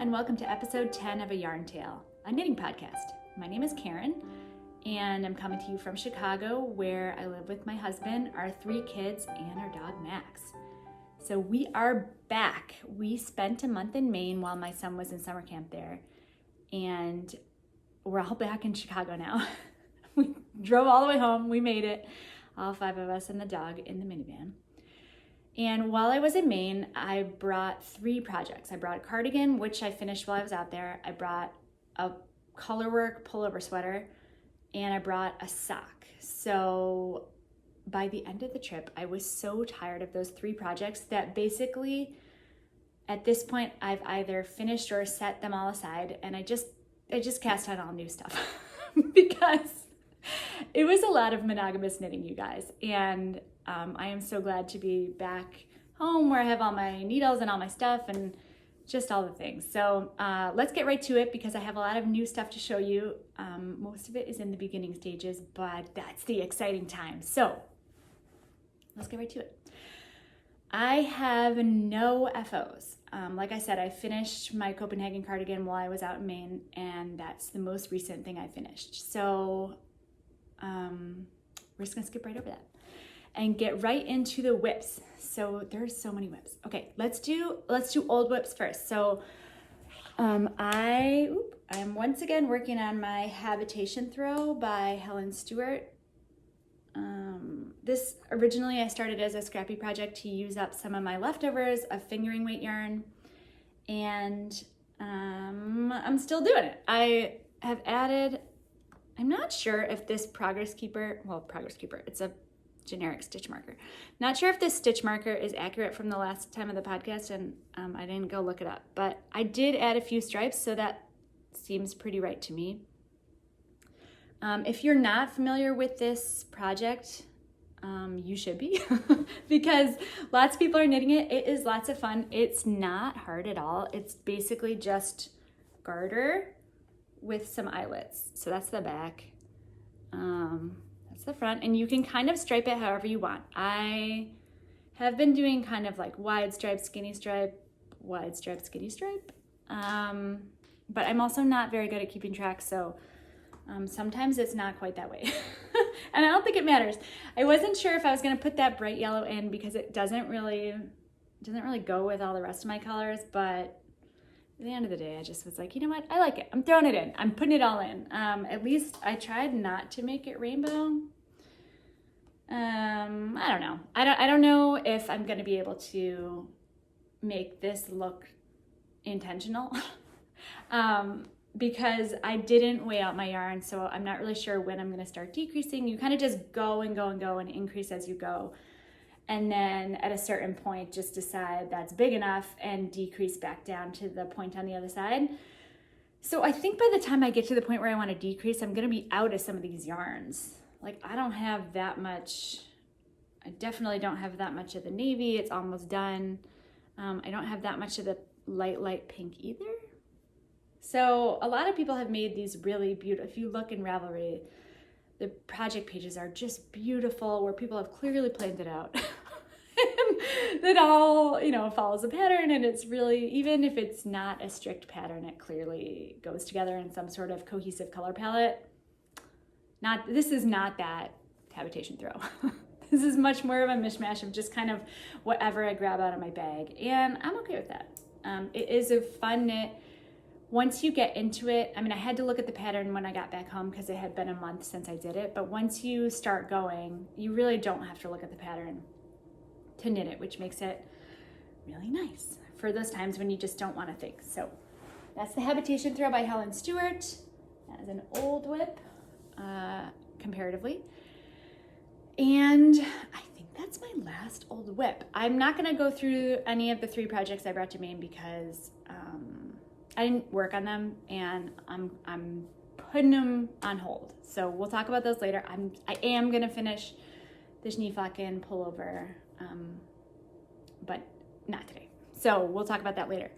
and welcome to episode 10 of A Yarn Tale, a knitting podcast. My name is Karen, and I'm coming to you from Chicago, where I live with my husband, our 3 kids, and our dog Max. So we are back. We spent a month in Maine while my son was in summer camp there, and we're all back in Chicago now. We drove all the way home. We made it, all 5 of us and the dog in the minivan. And while I was in Maine, I brought 3 projects. I brought a cardigan, which I finished while I was out there. I brought a colorwork pullover sweater, and I brought a sock. So by the end of the trip, I was so tired of those 3 projects that basically at this point I've either finished or set them all aside, and I just cast on all new stuff because it was a lot of monogamous knitting, you guys. And I am so glad to be back home where I have all my needles and all my stuff and just all the things. So let's get right to it because I have a lot of new stuff to show you. Most of it is in the beginning stages, but that's the exciting time. So let's get right to it. I have no FOs. Like I said, I finished my Copenhagen cardigan while I was out in Maine, and that's the most recent thing I finished. So we're just gonna skip right over that and get right into the whips. So there's so many whips. Okay, let's do old whips first. So I'm once again working on my Habitation throw by Helen Stewart. This originally I started as a scrappy project to use up some of my leftovers of fingering weight yarn, and I'm still doing it. I have added, I'm not sure if this Progress Keeper, it's a generic stitch marker. Not sure if this stitch marker is accurate from the last time of the podcast, and I didn't go look it up, but I did add a few stripes, so that seems pretty right to me. If you're not familiar with this project, you should be because lots of people are knitting it. It is lots of fun. It's not hard at all. It's basically just garter with some eyelets. So that's the back. That's the front, and you can kind of stripe it however you want. I have been doing kind of like wide stripe, skinny stripe, wide stripe, skinny stripe. But I'm also not very good at keeping track, so sometimes it's not quite that way. And I don't think it matters. I wasn't sure if I was gonna put that bright yellow in because it doesn't really go with all the rest of my colors, but at the end of the day, I just was like, you know what? I like it. I'm throwing it in. I'm putting it all in. At least I tried not to make it rainbow. I don't know. I don't know if I'm gonna be able to make this look intentional. Because I didn't weigh out my yarn, so I'm not really sure when I'm gonna start decreasing. You kind of just go and go and go and increase as you go. And then at a certain point, just decide that's big enough and decrease back down to the point on the other side. So I think by the time I get to the point where I wanna decrease, I'm gonna be out of some of these yarns. Like I don't have that much, I definitely don't have that much of the navy. It's almost done. I don't have that much of the light pink either. So a lot of people have made these really beautiful, if you look in Ravelry, the project pages are just beautiful where people have clearly planned it out. And it all, follows a pattern, and it's really, even if it's not a strict pattern, it clearly goes together in some sort of cohesive color palette. This is not that Habitation throw. This is much more of a mishmash of just kind of whatever I grab out of my bag, and I'm okay with that. It is a fun knit. Once you get into it, I had to look at the pattern when I got back home because it had been a month since I did it, but once you start going, you really don't have to look at the pattern to knit it, which makes it really nice for those times when you just don't want to think. So that's the Habitation throw by Helen Stewart. That is an old whip, comparatively. And I think that's my last old whip. I'm not gonna go through any of the 3 projects I brought to Maine because I didn't work on them, and I'm putting them on hold. So we'll talk about those later. I am gonna finish the Schneeflocken pullover, but not today. So we'll talk about that later.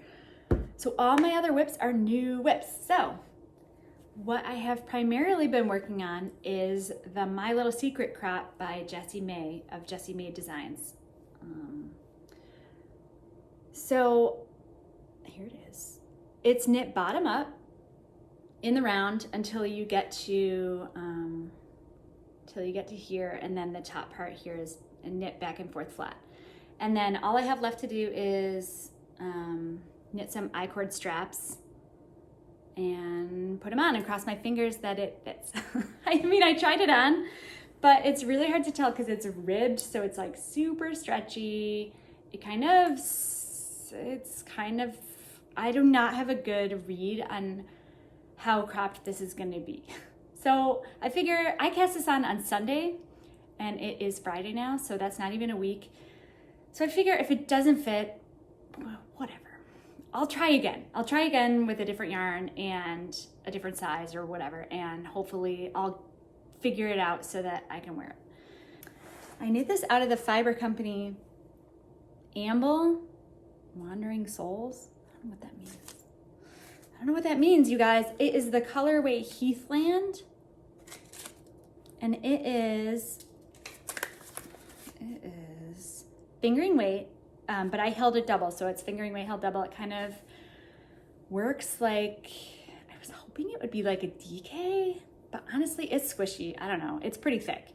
So all my other whips are new whips. So what I have primarily been working on is the My Little Secret crop by Jessie Maed of Jessie Maed Designs. So here it is. it's knit bottom up in the round until you get to here, and then the top part here is knit back and forth flat. And then all I have left to do is knit some I-cord straps and put them on and cross my fingers that it fits. I mean, I tried it on, but it's really hard to tell because it's ribbed, so it's like super stretchy. I do not have a good read on how cropped this is gonna be. So I figure I cast this on Sunday, and it is Friday now, so that's not even a week. So I figure if it doesn't fit, well, whatever. I'll try again. I'll try again with a different yarn and a different size or whatever, and hopefully I'll figure it out so that I can wear it. I knit this out of the fiber company Amble Wandering Souls. I don't know what that means. I don't know what that means, you guys. It is the colorway Heathland, and it is fingering weight, but I held it double, so it's fingering weight held double. It kind of works like, I was hoping it would be like a DK, but honestly, it's squishy. I don't know. It's pretty thick.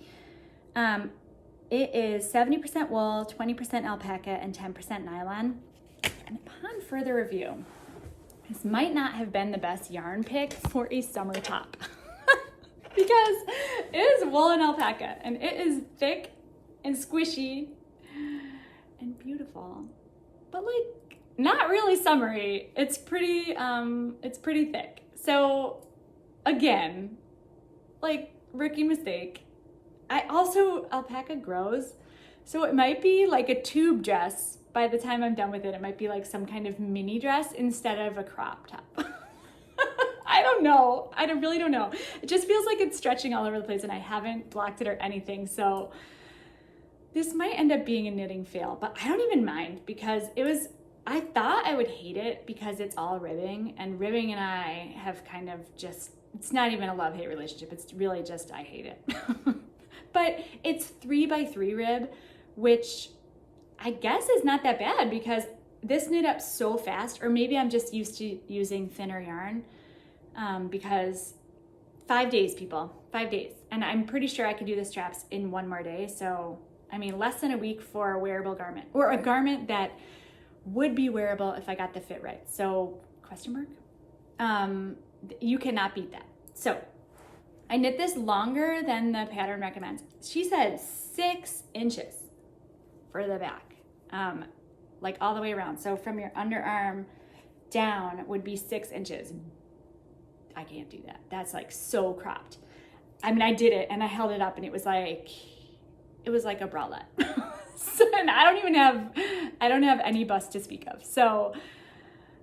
It is 70% wool, 20% alpaca, and 10% nylon. And upon further review, this might not have been the best yarn pick for a summer top because it is wool and alpaca, and it is thick and squishy and beautiful, but like not really summery. It's pretty thick. So again, like rookie mistake. Alpaca grows, so it might be like a tube dress. By the time I'm done with it, it might be like some kind of mini dress instead of a crop top. I don't know. I really don't know. It just feels like it's stretching all over the place, and I haven't blocked it or anything. So this might end up being a knitting fail, but I don't even mind because I thought I would hate it because it's all ribbing, and ribbing and I have kind of just, it's not even a love-hate relationship. It's really just, I hate it. But it's 3x3 rib, which I guess is not that bad because this knit up so fast, or maybe I'm just used to using thinner yarn because 5 days, people, 5 days. And I'm pretty sure I could do the straps in 1 more day. So, I mean, less than a week for a wearable garment, or a garment that would be wearable if I got the fit right. So, question mark? You cannot beat that. So, I knit this longer than the pattern recommends. She said 6 inches for the back, like all the way around. So from your underarm down would be 6 inches. I can't do that. That's like so cropped. I mean, I did it and I held it up, and it was like a bralette. So, and I don't have any bust to speak of. So,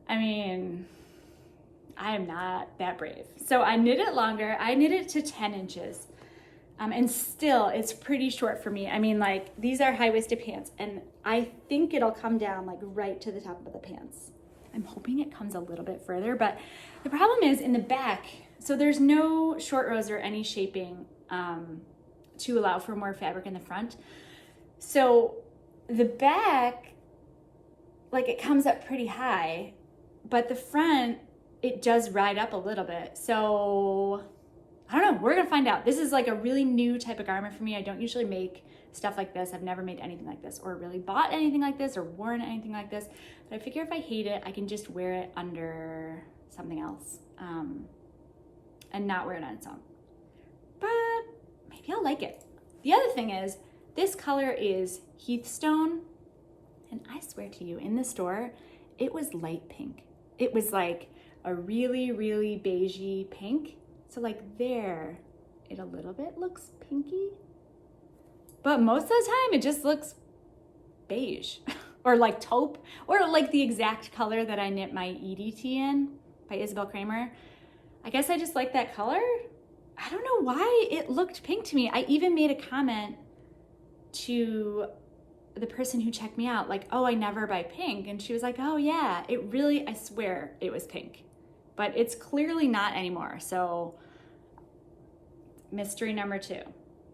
I mean, I am not that brave. So I knit it longer. I knit it to 10 inches. And still, it's pretty short for me. I mean, like, these are high-waisted pants, and I think it'll come down, like, right to the top of the pants. I'm hoping it comes a little bit further, but the problem is in the back, so there's no short rows or any shaping to allow for more fabric in the front. So the back, like, it comes up pretty high, but the front, it does ride up a little bit. So I don't know, we're gonna find out. This is like a really new type of garment for me. I don't usually make stuff like this. I've never made anything like this, or really bought anything like this, or worn anything like this. But I figure if I hate it, I can just wear it under something else and not wear it on its own. But maybe I'll like it. The other thing is, this color is Heathstone, and I swear to you, in the store, it was light pink. It was like a really, really beigey pink. So like there, it a little bit looks pinky, but most of the time it just looks beige or like taupe, or like the exact color that I knit my EDT in by Isabel Kramer. I guess I just like that color. I don't know why it looked pink to me. I even made a comment to the person who checked me out, like, oh, I never buy pink. And she was like, oh yeah, it really, I swear it was pink, but it's clearly not anymore. So mystery number 2.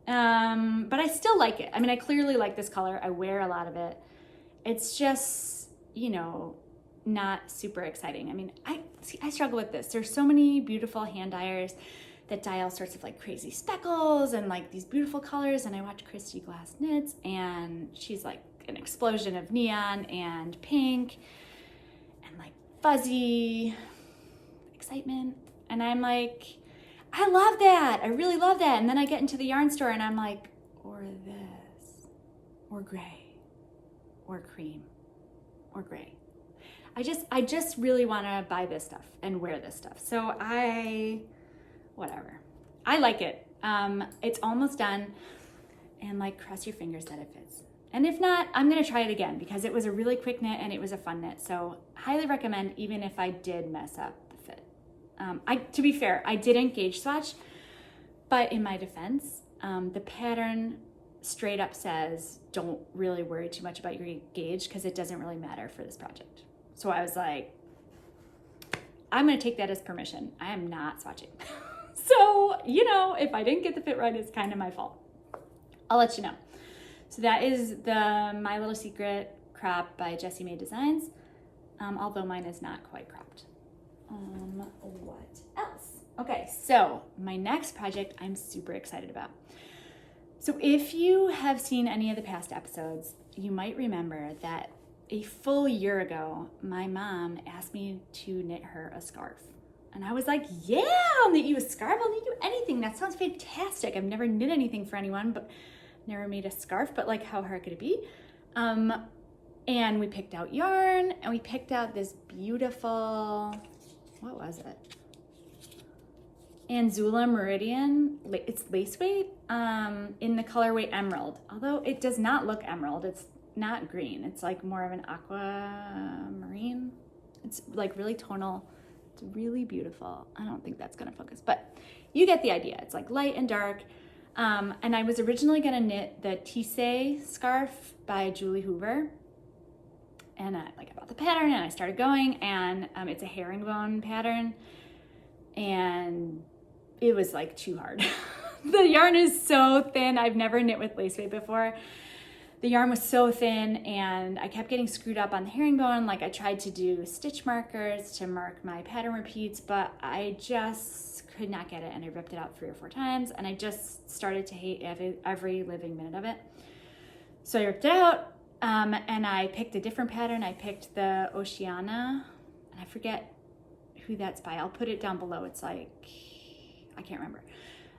But I still like it. I mean, I clearly like this color. I wear a lot of it. It's just, you know, not super exciting. I mean, I struggle with this. There's so many beautiful hand dyers that dye all sorts of like crazy speckles and like these beautiful colors. And I watch Christy Glass Knits, and she's like an explosion of neon and pink and like fuzzy excitement. And I'm like, I love that. I really love that. And then I get into the yarn store and I'm like, or this, or gray, or cream, or gray. I just really want to buy this stuff and wear this stuff. So whatever. I like it. It's almost done, and like cross your fingers that it fits. And if not, I'm going to try it again because it was a really quick knit and it was a fun knit. So highly recommend, even if I did mess up the fit. To be fair, I didn't gauge swatch, but in my defense, the pattern straight up says, don't really worry too much about your gauge because it doesn't really matter for this project. So I was like, I'm going to take that as permission. I am not swatching. So, if I didn't get the fit right, it's kind of my fault. I'll let you know. So that is the My Little Secret crop by Jessie Maed Designs, although mine is not quite cropped. What else? Okay, so my next project I'm super excited about. So if you have seen any of the past episodes, you might remember that a full year ago, my mom asked me to knit her a scarf. And I was like, yeah, I'll knit you a scarf. I'll knit you anything. That sounds fantastic. I've never knit anything for anyone, but never made a scarf, but like how hard could it be? And we picked out yarn, and we picked out this beautiful, what was it? Anzula Meridian. It's lace weight in the colorway Emerald. Although it does not look emerald. It's not green. It's like more of an aquamarine. It's like really tonal. It's really beautiful. I don't think that's gonna focus, but you get the idea. It's like light and dark. And I was originally gonna knit the Tissé scarf by Julie Hoover. And I bought the pattern and I started going, and it's a herringbone pattern, and it was like too hard. The yarn is so thin. I've never knit with lace weight before. The yarn was so thin, and I kept getting screwed up on the herringbone. Like I tried to do stitch markers to mark my pattern repeats, but I just could not get it, and I ripped it out 3 or 4 times, and I just started to hate every living minute of it. So I ripped it out, and I picked a different pattern. I picked the Oceana, and I forget who that's by. I'll put it down below. It's like, I can't remember.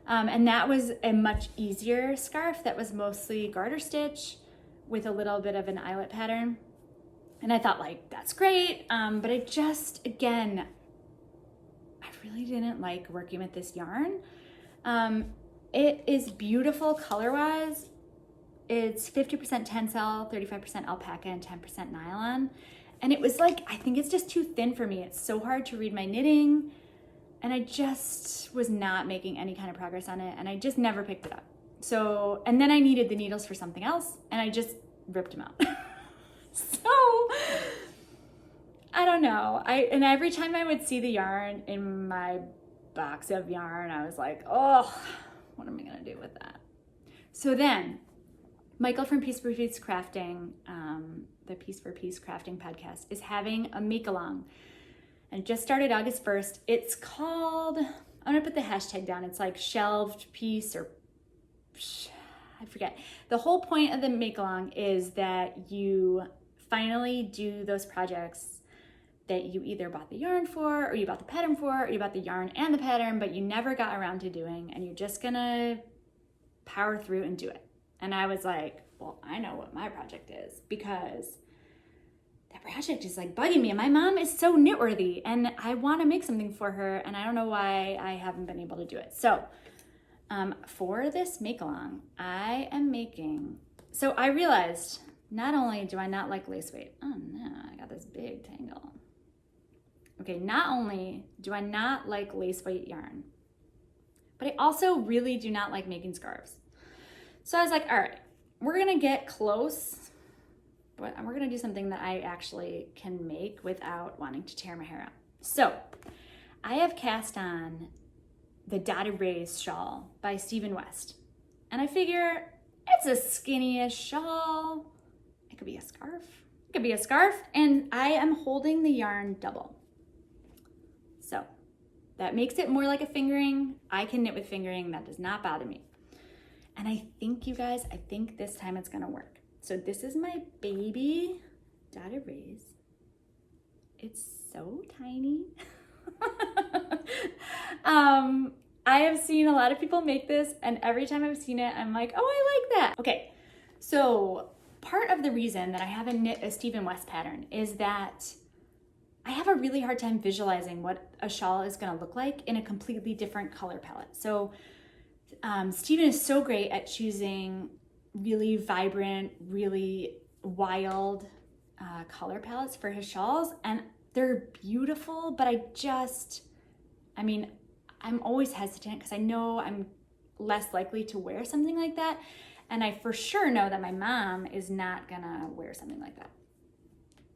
And that was a much easier scarf that was mostly garter stitch with a little bit of an eyelet pattern. And I thought that's great. But I just, again, I really didn't like working with this yarn. It is beautiful color-wise. It's 50% tencel, 35% alpaca, and 10% nylon. And it was I think it's just too thin for me. It's so hard to read my knitting. And I just was not making any kind of progress on it. And I just never picked it up. So, and then I needed the needles for something else, and I just ripped them out. So, I don't know. And every time I would see the yarn in my box of yarn, I was like, oh, what am I gonna do with that? So then, Michael from Piece for Piece Crafting, the Piece for Piece Crafting podcast, is having a make-along. And it just started August 1st. It's called, I'm gonna put the hashtag down. It's like shelved piece, or I forget. The whole point of the make-along is that you finally do those projects that you either bought the yarn for, or you bought the pattern for, or you bought the yarn and the pattern, but you never got around to doing, and you're just gonna power through and do it. And I was like, well, I know what my project is, because that project is bugging me. And my mom is so knitworthy, and I want to make something for her, and I don't know why I haven't been able to do it. So for this make-along, I am making, so I realized not only do I not like lace weight, oh no, I got this big tangle. Okay, not only do I not like lace weight yarn, but I also really do not like making scarves. So I was like, all right, we're gonna get close, but we're gonna do something that I actually can make without wanting to tear my hair out. So I have cast on the Dotted Rays shawl by Stephen West. And I figure it's a skinny-ish shawl. It could be a scarf. It could be a scarf, and I am holding the yarn double. So that makes it more like a fingering. I can knit with fingering, that does not bother me. And I think, you guys, this time it's gonna work. So this is my baby dotted raise. It's so tiny. I have seen a lot of people make this, and every time I've seen it, I'm like, oh, I like that. Okay, so part of the reason that I haven't knit a Stephen West pattern is that I have a really hard time visualizing what a shawl is gonna look like in a completely different color palette. So Stephen is so great at choosing really vibrant, really wild color palettes for his shawls, and they're beautiful, but I'm always hesitant because I know I'm less likely to wear something like that. And I for sure know that my mom is not gonna wear something like that.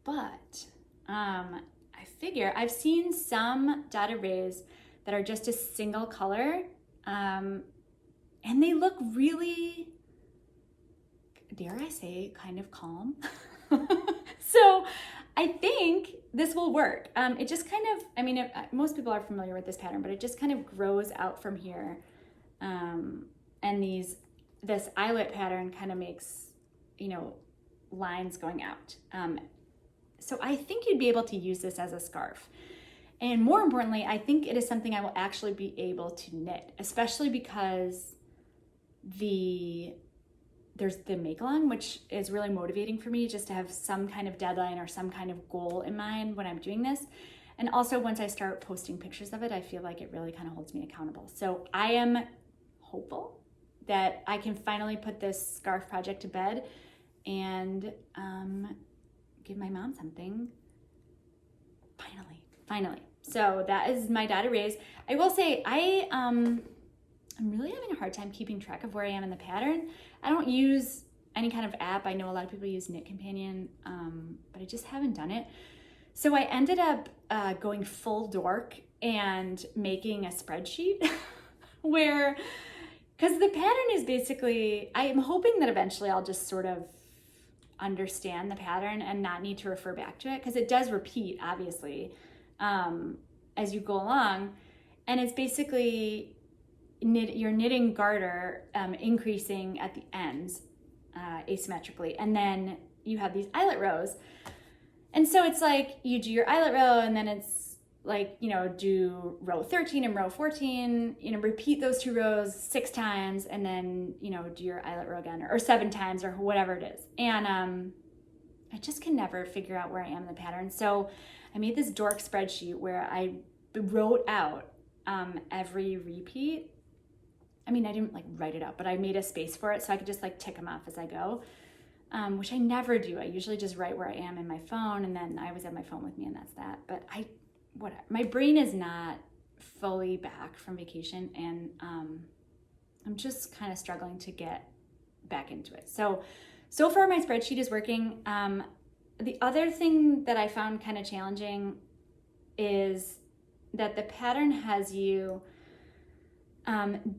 But I figure I've seen some dotted rays that are just a single color, and they look really, dare I say, kind of calm. So I think this will work. It just kind of, most people are familiar with this pattern, but it just kind of grows out from here. And this eyelet pattern kind of makes, lines going out. So I think you'd be able to use this as a scarf. And more importantly, I think it is something I will actually be able to knit, especially because there's the make along, which is really motivating for me just to have some kind of deadline or some kind of goal in mind when I'm doing this. And also once I start posting pictures of it, I feel like it really kind of holds me accountable. So I am hopeful that I can finally put this scarf project to bed and give my mom something. Finally. So that is my dotted raise. I will say I'm really having a hard time keeping track of where I am in the pattern. I don't use any kind of app. I know a lot of people use Knit Companion, but I just haven't done it. So I ended up going full dork and making a spreadsheet because the pattern is basically, I'm hoping that eventually I'll just sort of understand the pattern and not need to refer back to it, because it does repeat, obviously, as you go along. And it's basically your knitting garter increasing at the ends asymmetrically, and then you have these eyelet rows. And so it's like you do your eyelet row, and then it's like, do row 13 and row 14, repeat those two rows 6 times, and then, do your eyelet row again, or 7 times, or whatever it is. And I just can never figure out where I am in the pattern. So I made this dork spreadsheet where I wrote out every repeat. I didn't write it out, but I made a space for it so I could just tick them off as I go, which I never do. I usually just write where I am in my phone, and then I always have my phone with me, and that's that. But my brain is not fully back from vacation, and I'm just kind of struggling to get back into it. So far my spreadsheet is working. The other thing that I found kind of challenging is that the pattern has you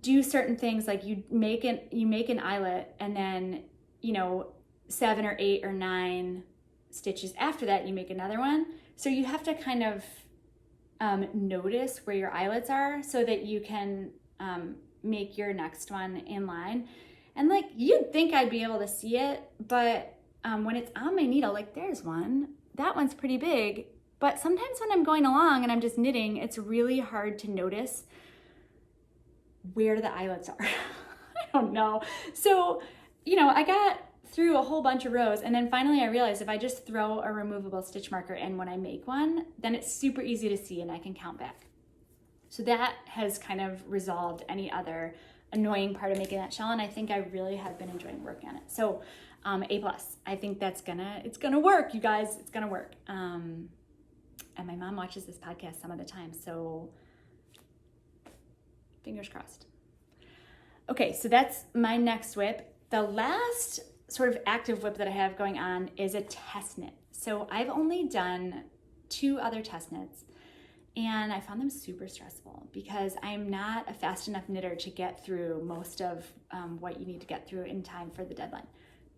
do certain things, like you make an eyelet, and then 7 or 8 or 9 stitches after that you make another one. So you have to kind of notice where your eyelets are so that you can make your next one in line. And you'd think I'd be able to see it, but when it's on my needle, there's one, that one's pretty big, but sometimes when I'm going along and I'm just knitting, it's really hard to notice where the eyelets are. I don't know. So, I got through a whole bunch of rows, and then finally I realized if I just throw a removable stitch marker in when I make one, then it's super easy to see and I can count back. So that has kind of resolved any other annoying part of making that shawl, and I think I really have been enjoying working on it. So A+. I think it's gonna work, you guys. It's gonna work. And my mom watches this podcast some of the time, so fingers crossed. Okay, so that's my next whip. The last sort of active whip that I have going on is a test knit. So I've only done 2 other test knits, and I found them super stressful because I'm not a fast enough knitter to get through most of what you need to get through in time for the deadline.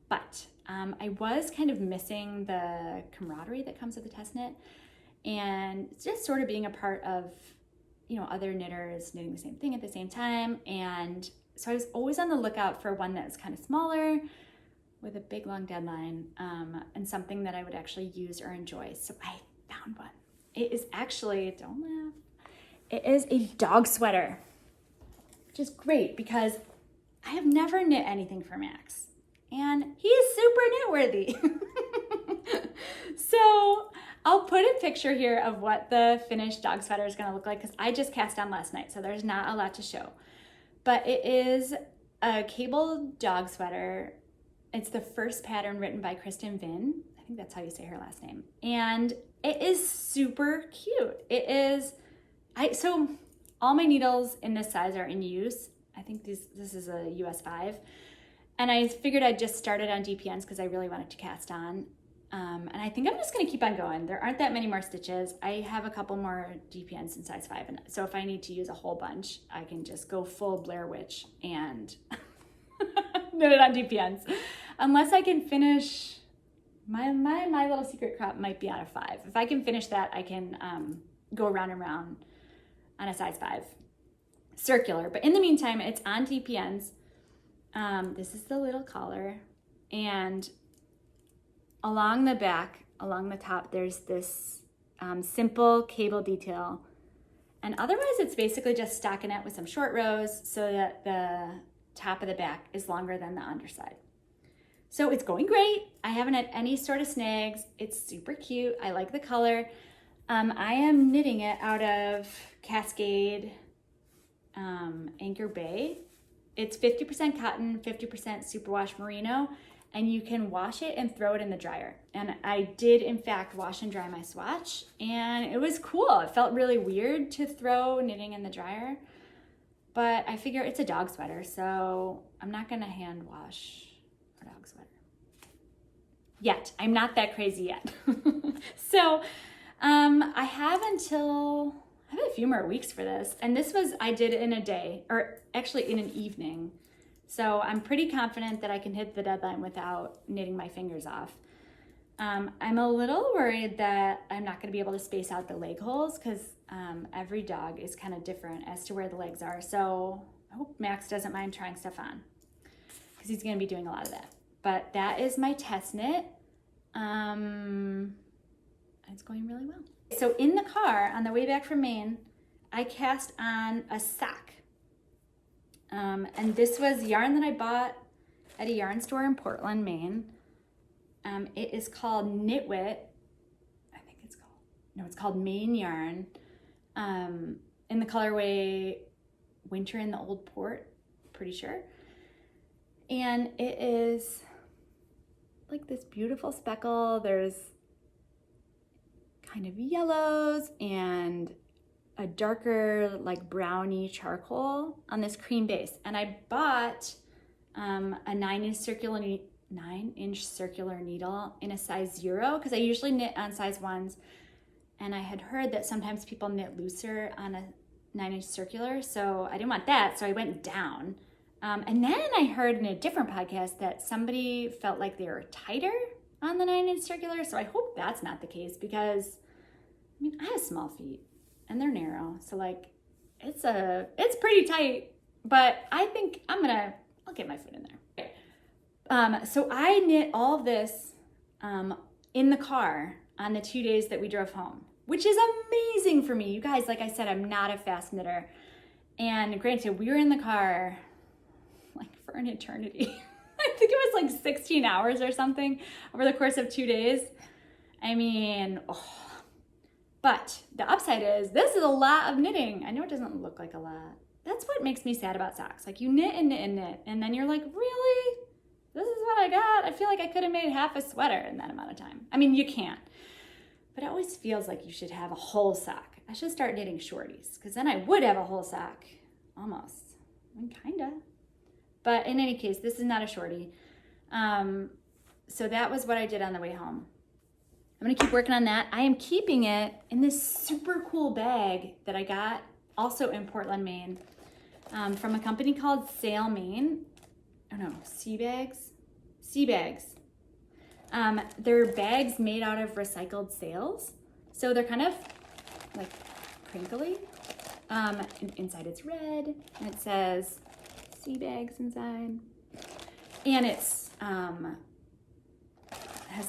But I was kind of missing the camaraderie that comes with the test knit, and just sort of being a part of, other knitters knitting the same thing at the same time. And so I was always on the lookout for one that was kind of smaller with a big long deadline, and something that I would actually use or enjoy. So I found one. It is actually, don't laugh, it is a dog sweater, which is great because I have never knit anything for Max, and he is super knitworthy. So I'll put a picture here of what the finished dog sweater is going to look like, because I just cast on last night, so there's not a lot to show. But it is a cabled dog sweater. It's the first pattern written by Kristen Vinh. I think that's how you say her last name. And it is super cute. It is, so all my needles in this size are in use. I think this is a US 5. And I figured I'd just start it on DPNs because I really wanted to cast on. And I think I'm just gonna keep on going. There aren't that many more stitches. I have a couple more DPNs in size 5. And so if I need to use a whole bunch, I can just go full Blair Witch and knit it on DPNs. Unless I can finish, my little secret crop might be on a 5. If I can finish that, I can go around and around on a size 5 circular. But in the meantime, it's on DPNs. This is the little collar, and along the back, along the top, there's this simple cable detail. And otherwise, it's basically just stockinette with some short rows so that the top of the back is longer than the underside. So it's going great. I haven't had any sort of snags. It's super cute. I like the color. I am knitting it out of Cascade Anchor Bay. It's 50% cotton, 50% superwash merino, and you can wash it and throw it in the dryer. And I did, in fact, wash and dry my swatch, and it was cool. It felt really weird to throw knitting in the dryer, but I figure it's a dog sweater, so I'm not gonna hand wash a dog sweater. Yet. I'm not that crazy yet. So I have a few more weeks for this. And this I did in a day, or actually in an evening. So I'm pretty confident that I can hit the deadline without knitting my fingers off. I'm a little worried that I'm not gonna be able to space out the leg holes, because every dog is kind of different as to where the legs are. So I hope Max doesn't mind trying stuff on, because he's gonna be doing a lot of that. But that is my test knit. It's going really well. So in the car on the way back from Maine, I cast on a sock. And this was yarn that I bought at a yarn store in Portland, Maine. It is called Knitwit. I think it's called, no, it's called Maine yarn. In the colorway Winter in the Old Port, pretty sure. And it is like this beautiful speckle. There's kind of yellows and a darker, like browny charcoal on this cream base. And I bought a 9-inch circular needle in a size 0, because I usually knit on size 1s. And I had heard that sometimes people knit looser on a 9-inch circular, so I didn't want that, so I went down. And then I heard in a different podcast that somebody felt like they were tighter on the 9-inch circular, so I hope that's not the case, because I mean, I have small feet and they're narrow, so like it's pretty tight, but I think I'll get my foot in there. So I knit all of this in the car on the 2 days that we drove home, which is amazing for me. You guys, like I said, I'm not a fast knitter, and granted, we were in the car like for an eternity. I think it was like 16 hours or something over the course of 2 days. I mean, but the upside is this is a lot of knitting. I know it doesn't look like a lot. That's what makes me sad about socks. Like you knit and knit and knit, and then you're like, really? This is what I got? I feel like I could have made half a sweater in that amount of time. I mean, you can't, but it always feels like you should have a whole sock. I should start knitting shorties, because then I would have a whole sock, almost. I mean, kinda. But in any case, this is not a shorty. So that was what I did on the way home. I'm gonna keep working on that. I am keeping it in this super cool bag that I got also in Portland, Maine, from a company called Sail Maine. Oh no, Sea Bags. They're bags made out of recycled sails. So they're kind of like crinkly. Inside it's red, and it says sea bags inside. And it's has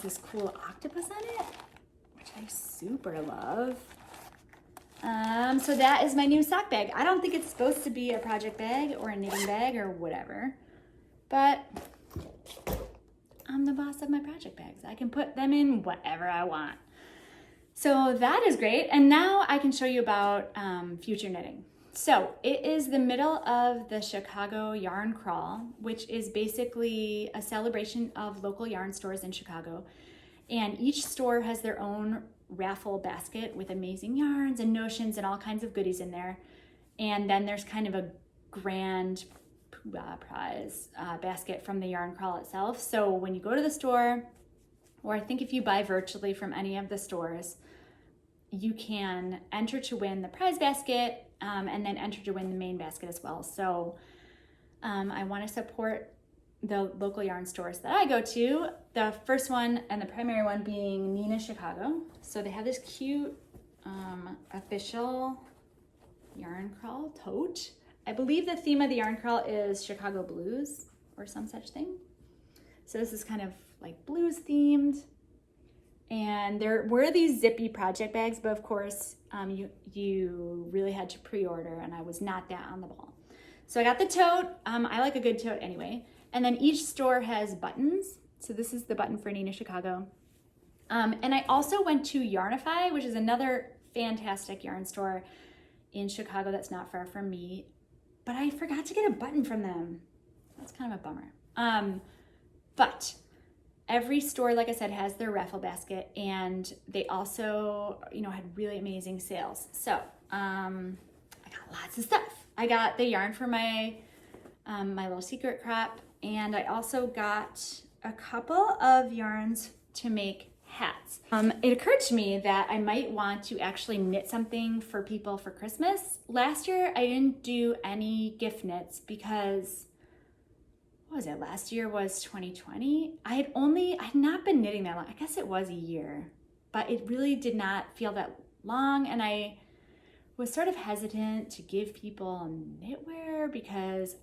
this cool octopus on it, which I super love. So that is my new sock bag. I don't think it's supposed to be a project bag or a knitting bag or whatever, but I'm the boss of my project bags. I can put them in whatever I want. So that is great. And now I can show you about future knitting. So it is the middle of the Chicago Yarn Crawl, which is basically a celebration of local yarn stores in Chicago. And each store has their own raffle basket with amazing yarns and notions and all kinds of goodies in there. And then there's kind of a grand prize basket from the yarn crawl itself. So when you go to the store, or I think if you buy virtually from any of the stores, you can enter to win the prize basket and then enter to win the main basket as well. So I want to support the local yarn stores that I go to. The first one and the primary one being Nina Chicago. So they have this cute official yarn crawl tote. I believe the theme of the yarn crawl is Chicago blues or some such thing. So this is kind of like blues themed. And there were these zippy project bags, but of course you really had to pre-order, and I was not that on the ball. So I got the tote. I like a good tote anyway. And then each store has buttons. So this is the button for Nina Chicago. And I also went to Yarnify, which is another fantastic yarn store in Chicago that's not far from me. But I forgot to get a button from them. That's kind of a bummer. But every store, like I said, has their raffle basket, and they also, had really amazing sales. So I got lots of stuff. I got the yarn for my little secret crop, and I also got a couple of yarns to make hats. It occurred to me that I might want to actually knit something for people for Christmas. Last year, I didn't do any gift knits because what was it? Last year was 2020. I had not been knitting that long. I guess it was a year, but it really did not feel that long. And I was sort of hesitant to give people knitwear because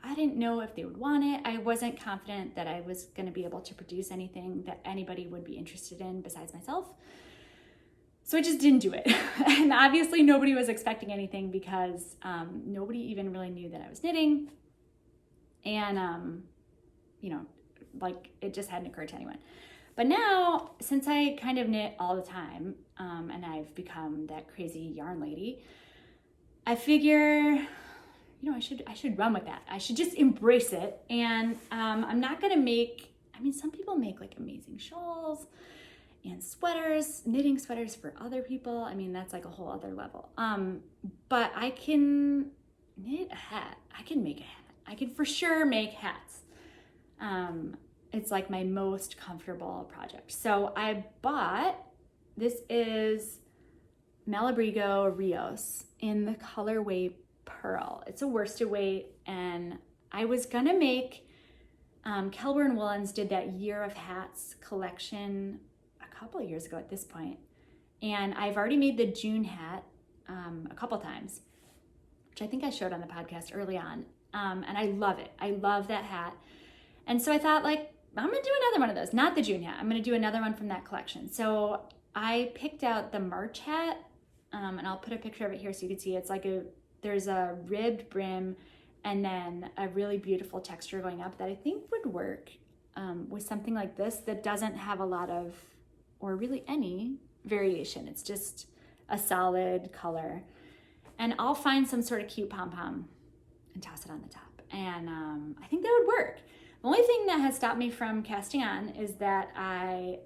I didn't know if they would want it. I wasn't confident that I was going to be able to produce anything that anybody would be interested in besides myself. So I just didn't do it. And obviously nobody was expecting anything because nobody even really knew that I was knitting. And, it just hadn't occurred to anyone. But now, since I kind of knit all the time, and I've become that crazy yarn lady, I figure, I should run with that. I should just embrace it. And I'm not going to make, some people make amazing shawls and sweaters, knitting sweaters for other people. That's a whole other level. But I can knit a hat. I can make a hat. I can for sure make hats. It's my most comfortable project. So I bought, this is Malabrigo Rios in the colorway Pearl. It's a worsted weight, and I was gonna make, Kelburn Woolens did that Year of Hats collection a couple of years ago at this point. And I've already made the June hat a couple times, which I think I showed on the podcast early on. And I love it. I love that hat. And so I thought I'm going to do another one of those, not the June hat. I'm going to do another one from that collection. So I picked out the March hat, and I'll put a picture of it here so you can see. It's there's a ribbed brim and then a really beautiful texture going up that I think would work with something like this that doesn't have a lot of, or really any variation. It's just a solid color. And I'll find some sort of cute pom-pom and toss it on the top. And I think that would work. The only thing that has stopped me from casting on is that I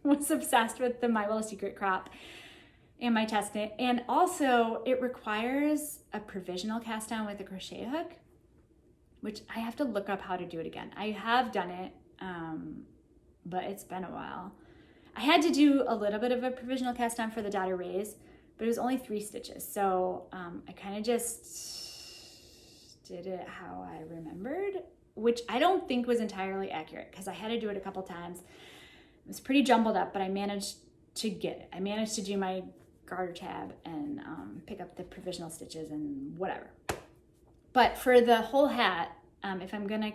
was obsessed with the My Little Secret crop and my test knit. And also it requires a provisional cast on with a crochet hook, which I have to look up how to do it again. I have done it, but it's been a while. I had to do a little bit of a provisional cast on for the Dotted Rays, but it was only 3 stitches. So I kind of just did it how I remembered, which I don't think was entirely accurate because I had to do it a couple times. It was pretty jumbled up, but I managed to get it. I managed to do my garter tab and pick up the provisional stitches and whatever. But for the whole hat, if I'm gonna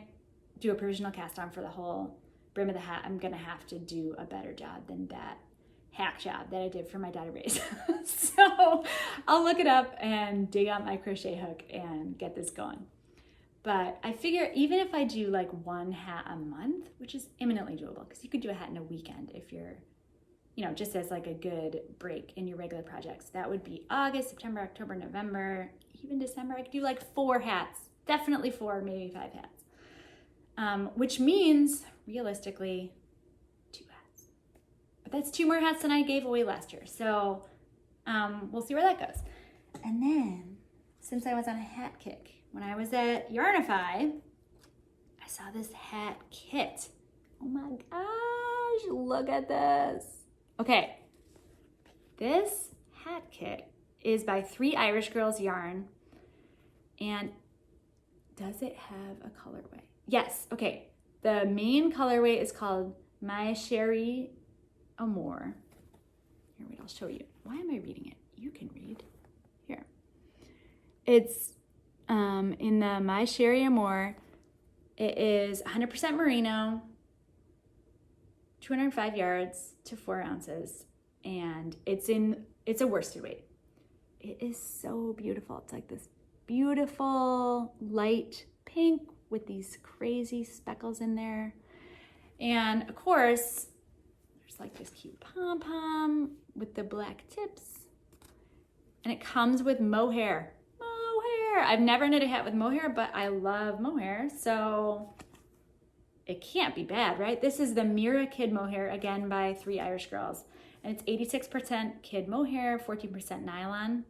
do a provisional cast on for the whole brim of the hat, I'm gonna have to do a better job than that hack job that I did for my dotted rays. So I'll look it up and dig out my crochet hook and get this going. But I figure even if I do like one hat a month, which is imminently doable, because you could do a hat in a weekend if you're, just as like a good break in your regular projects. That would be August, September, October, November, even December. I could do like 4 hats, definitely 4, maybe 5 hats. Which means realistically 2 hats. But that's 2 more hats than I gave away last year. So we'll see where that goes. And then, since I was on a hat kick, when I was at Yarnify, I saw this hat kit. Oh my gosh, look at this. Okay, this hat kit is by 3 Irish Girls Yarn. And does it have a colorway? Yes, okay. The main colorway is called My Sherry Amour. Here, wait, I'll show you. Why am I reading it? You can read. Here. It's in the My Sherry Amour. It is 100% merino, 205 yards to 4 ounces, and it's a worsted weight. It is so beautiful. It's like this beautiful light pink with these crazy speckles in there. And of course, there's like this cute pom-pom with the black tips. And it comes with mohair. Mohair! I've never knit a hat with mohair, but I love mohair, so it can't be bad, right? This is the Mira Kid Mohair, again by 3 Irish Girls. And it's 86% kid mohair, 14% nylon.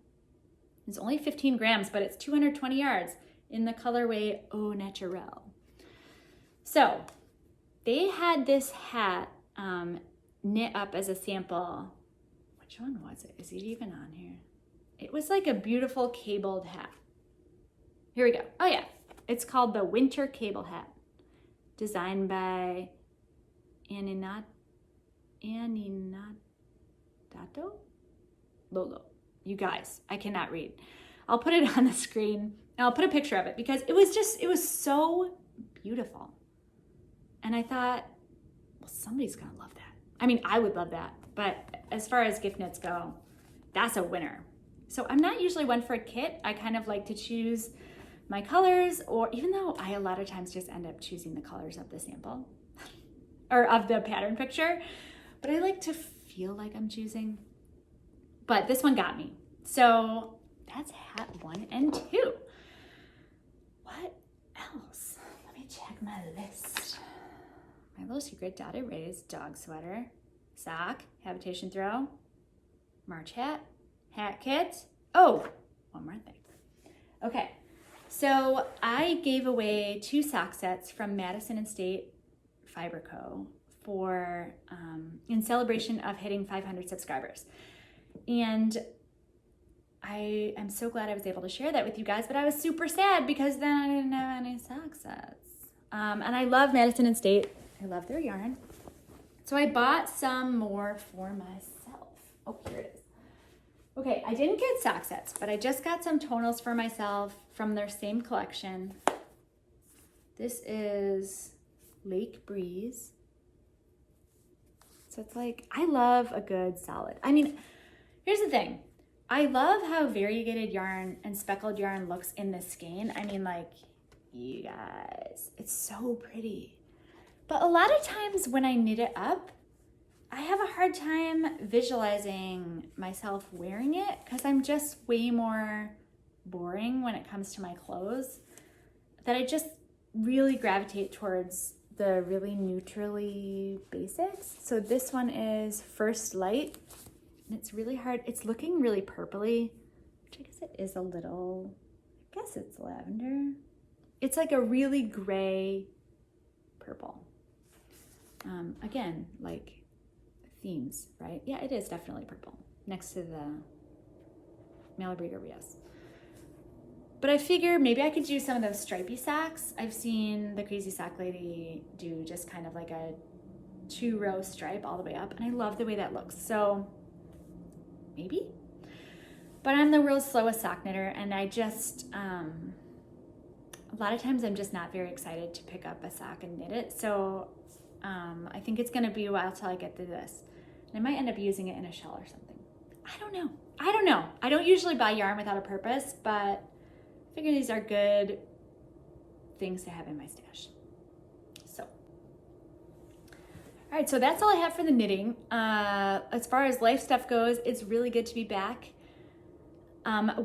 It's only 15 grams, but it's 220 yards in the colorway Au Naturel. So they had this hat knit up as a sample. Which one was it? Is it even on here? It was like a beautiful cabled hat. Here we go. Oh yeah, it's called the Winter Cable Hat, designed by Annanitato? Lolo. You guys, I cannot read. I'll put it on the screen and I'll put a picture of it because it was so beautiful. And I thought, well, somebody's gonna love that. I mean, I would love that, but as far as gift knits go, that's a winner. So I'm not usually one for a kit. I kind of like to choose my colors, or even though I a lot of times just end up choosing the colors of the sample or of the pattern picture, but I like to feel like I'm choosing. But this one got me. So that's hat 1 and 2. What else? Let me check my list. My little secret dotted rays, dog sweater, sock, habitation throw, March hat, hat kit. Oh, one more thing. Okay, so I gave away 2 sock sets from Madison and State Fiber Co. for in celebration of hitting 500 subscribers. And I am so glad I was able to share that with you guys, but I was super sad because then I didn't have any sock sets. And I love Madison and State. I love their yarn. So I bought some more for myself. Oh, here it is. Okay, I didn't get sock sets, but I just got some tonals for myself from their same collection. This is Lake Breeze. So it's like, I love a good solid. I mean, here's the thing. I love how variegated yarn and speckled yarn looks in this skein. I mean, like, you guys, it's so pretty. But a lot of times when I knit it up, I have a hard time visualizing myself wearing it because I'm just way more boring when it comes to my clothes, that I just really gravitate towards the really neutrally basics. So this one is First Light, and it's really hard. It's looking really purpley, which I guess it is a little, I guess it's lavender. It's like a really gray purple. Again, like themes, right? Yeah, it is definitely purple next to the Malabriga Rios. But I figure maybe I could do some of those stripy socks. I've seen the Crazy Sock Lady do just kind of like a 2-row stripe all the way up, and I love the way that looks. So maybe. But I'm the real slowest sock knitter, and I just, a lot of times I'm just not very excited to pick up a sock and knit it. So I think it's gonna be a while till I get through this. And I might end up using it in a shawl or something. I don't know. I don't usually buy yarn without a purpose, but I figure these are good things to have in my stash. So, all right, so that's all I have for the knitting. As far as life stuff goes, it's really good to be back.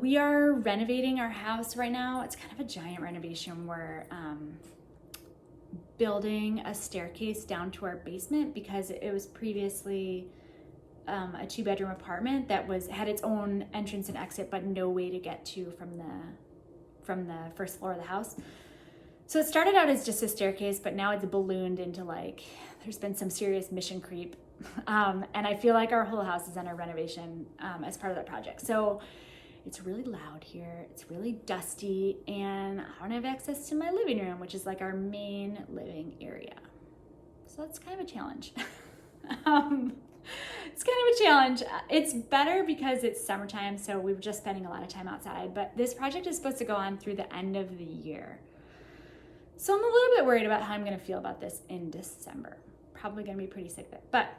We are renovating our house right now. It's kind of a giant renovation. We're building a staircase down to our basement because it was previously a 2-bedroom apartment that had its own entrance and exit, but no way to get to from the first floor of the house. So it started out as just a staircase, but now it's ballooned into like, there's been some serious mission creep. And I feel like our whole house is under renovation as part of that project. So it's really loud here, it's really dusty, and I don't have access to my living room, which is like our main living area. So that's kind of a challenge. It's kind of a challenge. It's better because it's summertime, so we're just spending a lot of time outside, but this project is supposed to go on through the end of the year. So I'm a little bit worried about how I'm gonna feel about this in December. Probably gonna be pretty sick of it, but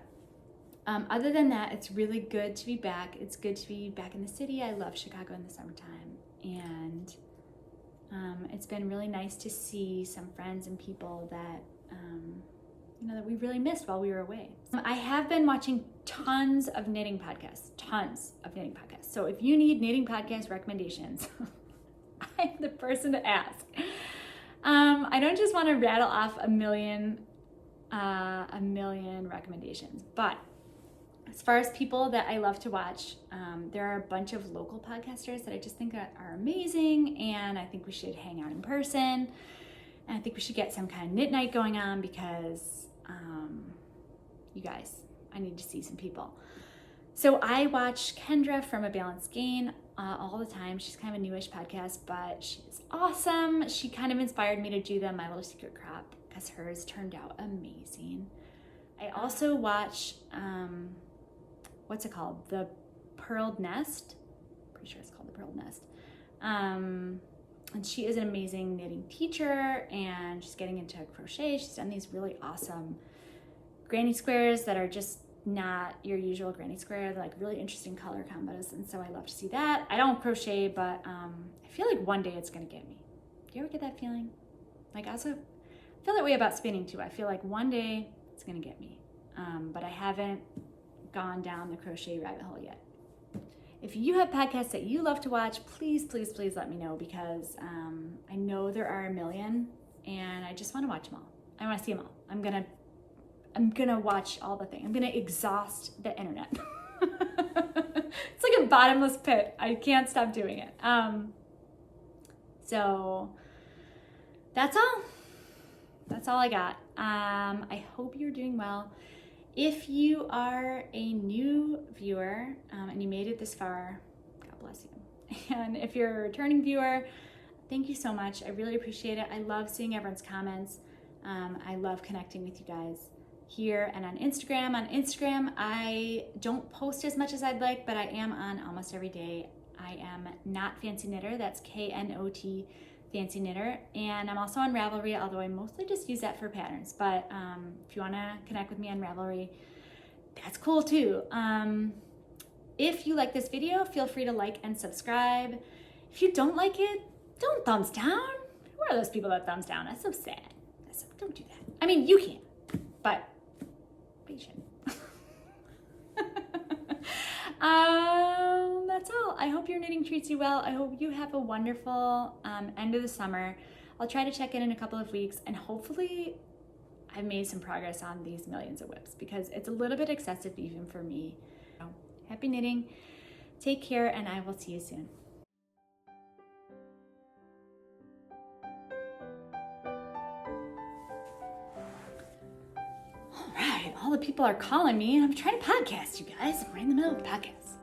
other than that, it's really good to be back. It's good to be back in the city. I love Chicago in the summertime, and it's been really nice to see some friends and people that that we really missed while we were away. I have been watching tons of knitting podcasts. So if you need knitting podcast recommendations, I'm the person to ask. I don't just want to rattle off a million recommendations, but as far as people that I love to watch, there are a bunch of local podcasters that I just think are amazing, and I think we should hang out in person, and I think we should get some kind of knit night going on because, you guys, I need to see some people. So I watch Kendra from A Balanced Skein all the time. She's kind of a newish podcast, but she's awesome. She kind of inspired me to do My Little Secret Crop because hers turned out amazing. I also watch, what's it called? The Purled Nest. Pretty sure it's called the Purled Nest. And she is an amazing knitting teacher, and she's getting into crochet. She's done these really awesome granny squares that are just not your usual granny square. They're like really interesting color combos, and so I love to see that. I don't crochet, but I feel like one day it's gonna get me. Do you ever get that feeling? Like, I also feel that way about spinning too. I feel like one day it's gonna get me, but I haven't gone down the crochet rabbit hole yet. If you have podcasts that you love to watch, please, please, please let me know, because I know there are a million, and I just want to watch them all. I want to see them all. I'm gonna watch all the things. I'm gonna exhaust the internet. It's like a bottomless pit. I can't stop doing it. So that's all. That's all I got. I hope you're doing well. If you are a new viewer and you made it this far, God bless you. And if you're a returning viewer, thank you so much. I really appreciate it. I love seeing everyone's comments. I love connecting with you guys here and on Instagram. On Instagram, I don't post as much as I'd like, but I am on almost every day. I am Not Fancy Knitter. That's KNOT Fancy Knitter. And I'm also on Ravelry, although I mostly just use that for patterns. But if you want to connect with me on Ravelry, that's cool too. If you like this video, feel free to like and subscribe. If you don't like it, don't thumbs down. Who are those people that thumbs down? That's so sad. Don't do that. I mean, you can, but you shouldn't. That's all. I hope your knitting treats you well. I hope you have a wonderful end of the summer. I'll try to check in a couple of weeks, and hopefully I've made some progress on these millions of whips, because it's a little bit excessive even for me. So, happy knitting. Take care, and I will see you soon. All right, all the people are calling me, and I'm trying to podcast, you guys. I'm right in the middle of the podcast.